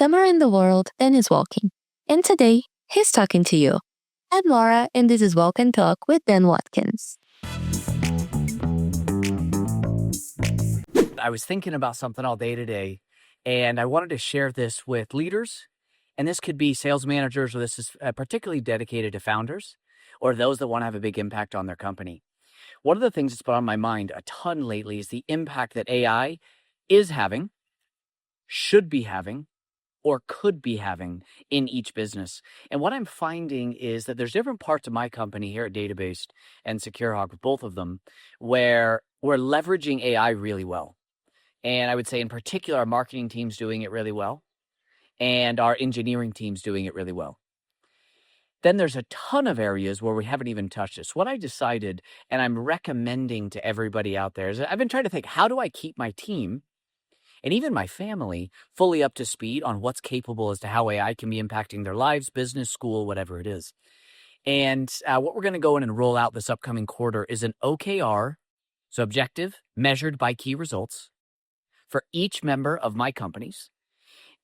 some are in the world and is walking. And today, he's talking to you. I'm Laura, and this is Walk and Talk with Dan Watkins. I was thinking about something all day today, and I wanted to share this with leaders. And this could be sales managers, or this is particularly dedicated to founders or those that want to have a big impact on their company. One of the things that's been on my mind a ton lately is the impact that AI is having, should be having, or could be having in each business. And what I'm finding is that there's different parts of my company here at Database and SecureHawk, both of them, where we're leveraging AI really well. And I would say in particular, our marketing team's doing it really well, and our engineering team's doing it really well. Then there's a ton of areas where we haven't even touched this. What I decided, and I'm recommending to everybody out there, is I've been trying to think, how do I keep my team and even my family fully up to speed on what's capable as to how AI can be impacting their lives, business, school, whatever it is. And what we're going to go in and roll out this upcoming quarter is an OKR, so objective, measured by key results, for each member of my companies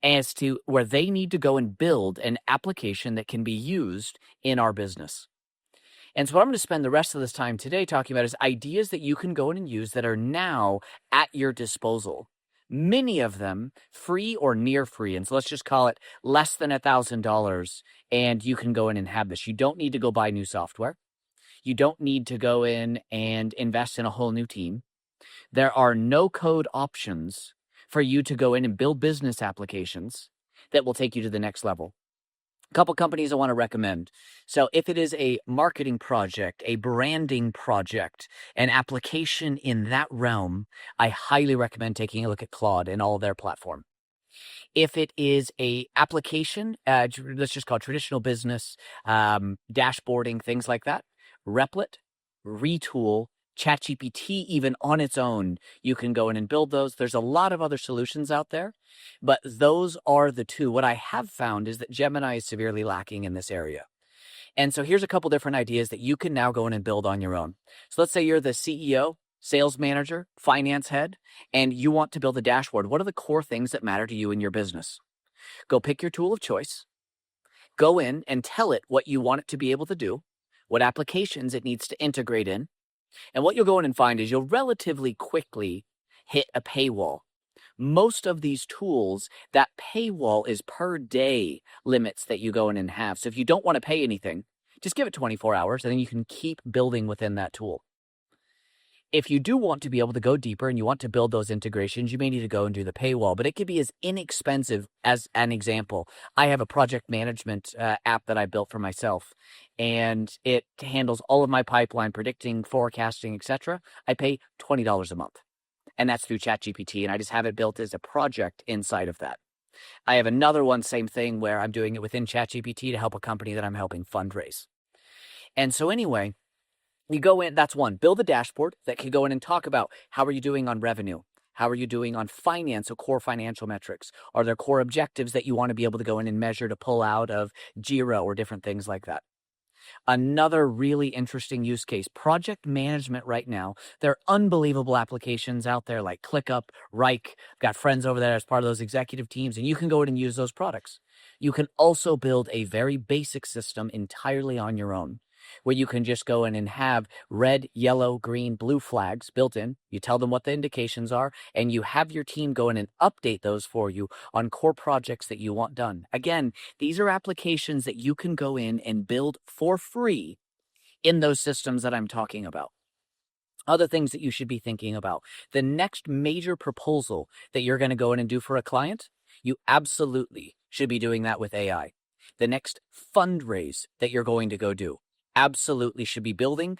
as to where they need to go and build an application that can be used in our business. And so what I'm going to spend the rest of this time today talking about is ideas that you can go in and use that are now at your disposal. Many of them free or near free. And so let's just call it less than $1,000, and you can go in and have this. You don't need to go buy new software. You don't need to go in and invest in a whole new team. There are no code options for you to go in and build business applications that will take you to the next level. A couple companies I want to recommend. So if it is a marketing project, a branding project, an application in that realm, I highly recommend taking a look at Claude and all of their platform. If it is a application, let's just call it traditional business, dashboarding, things like that, Replit, Retool, ChatGPT, even on its own, you can go in and build those. There's a lot of other solutions out there, but those are the two. What I have found is that Gemini is severely lacking in this area. And so here's a couple different ideas that you can now go in and build on your own. So let's say you're the CEO, sales manager, finance head, and you want to build a dashboard. What are the core things that matter to you in your business? Go pick your tool of choice. Go in and tell it what you want it to be able to do, what applications it needs to integrate in. And what you'll go in and find is you'll relatively quickly hit a paywall. Most of these tools, that paywall is per day limits that you go in and have. So if you don't want to pay anything, just give it 24 hours and then you can keep building within that tool. If you do want to be able to go deeper and you want to build those integrations, you may need to go and do the paywall, but it could be as inexpensive as an example. I have a project management app that I built for myself, and it handles all of my pipeline, predicting, forecasting, etc. I pay $20 a month, and that's through ChatGPT, and I just have it built as a project inside of that. I have another one, same thing, where I'm doing it within ChatGPT to help a company that I'm helping fundraise. And so anyway, you go in, that's one, build a dashboard that can go in and talk about how are you doing on revenue? How are you doing on finance or core financial metrics? Are there core objectives that you want to be able to go in and measure to pull out of Jira or different things like that? Another really interesting use case, project management right now. There are unbelievable applications out there like ClickUp, Rike. I've got friends over there as part of those executive teams, and you can go in and use those products. You can also build a very basic system entirely on your own, where you can just go in and have red, yellow, green, blue flags built in. You tell them what the indications are, and you have your team go in and update those for you on core projects that you want done. Again, these are applications that you can go in and build for free in those systems that I'm talking about. Other things that you should be thinking about. The next major proposal that you're going to go in and do for a client, you absolutely should be doing that with AI. The next fundraise that you're going to go do, absolutely should be building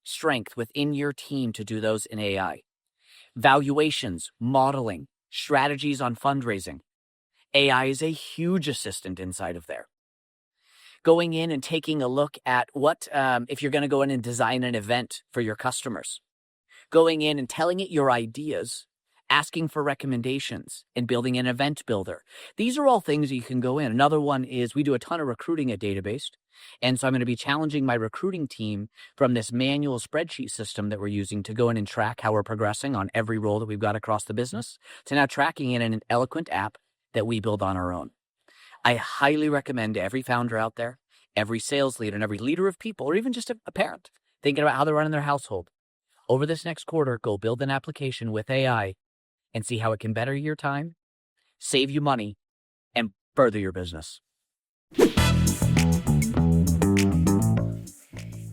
strength within your team to do those in AI. Valuations, modeling, strategies on fundraising. AI is a huge assistant inside of there. Going in and taking a look at what, if you're going to go in and design an event for your customers, going in and telling it your ideas, asking for recommendations, and building an event builder. These are all things you can go in. Another one is we do a ton of recruiting at Database. And so I'm going to be challenging my recruiting team from this manual spreadsheet system that we're using to go in and track how we're progressing on every role that we've got across the business to now tracking it in an eloquent app that we build on our own. I highly recommend to every founder out there, every sales leader, and every leader of people, or even just a parent thinking about how they're running their household. Over this next quarter, go build an application with AI and see how it can better your time, save you money, and further your business.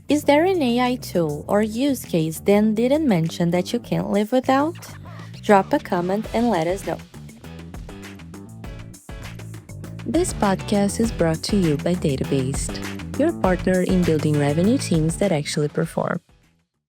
Is there an AI tool or use case Dan didn't mention that you can't live without? Drop a comment and let us know. This podcast is brought to you by Databased, your partner in building revenue teams that actually perform.